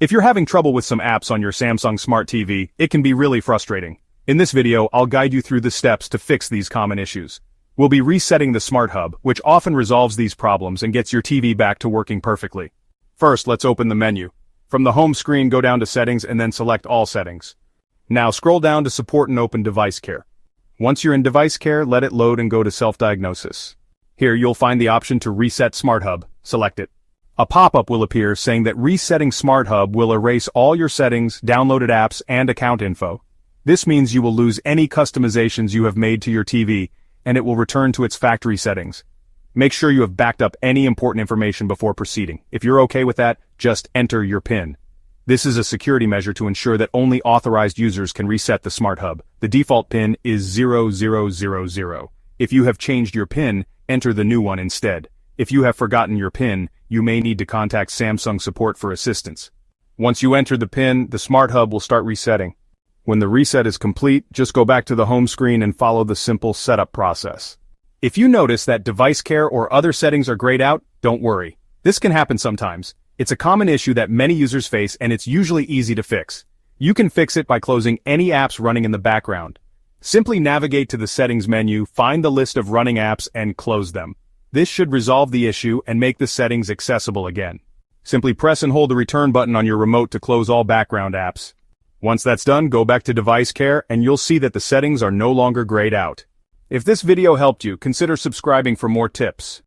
If you're having trouble with some apps on your Samsung Smart TV, it can be really frustrating. In this video, I'll guide you through the steps to fix these common issues. We'll be resetting the Smart Hub, which often resolves these problems and gets your TV back to working perfectly. First, let's open the menu. From the home screen, go down to Settings and then select All Settings. Now scroll down to Support and open Device Care. Once you're in Device Care, let it load and go to Self-Diagnosis. Here you'll find the option to Reset Smart Hub. Select it. A pop-up will appear saying that resetting Smart Hub will erase all your settings, downloaded apps, and account info. This means you will lose any customizations you have made to your TV, and it will return to its factory settings. Make sure you have backed up any important information before proceeding. If you're okay with that, just enter your PIN. This is a security measure to ensure that only authorized users can reset the Smart Hub. The default PIN is 0000. If you have changed your PIN, enter the new one instead. If you have forgotten your PIN, you may need to contact Samsung support for assistance. Once you enter the PIN, the Smart Hub will start resetting. When the reset is complete, just go back to the home screen and follow the simple setup process. If you notice that device care or other settings are grayed out, don't worry. This can happen sometimes. It's a common issue that many users face and it's usually easy to fix. You can fix it by closing any apps running in the background. Simply navigate to the settings menu, find the list of running apps and close them. This should resolve the issue and make the settings accessible again. Simply press and hold the return button on your remote to close all background apps. Once that's done, go back to device care and you'll see that the settings are no longer grayed out. If this video helped you, consider subscribing for more tips.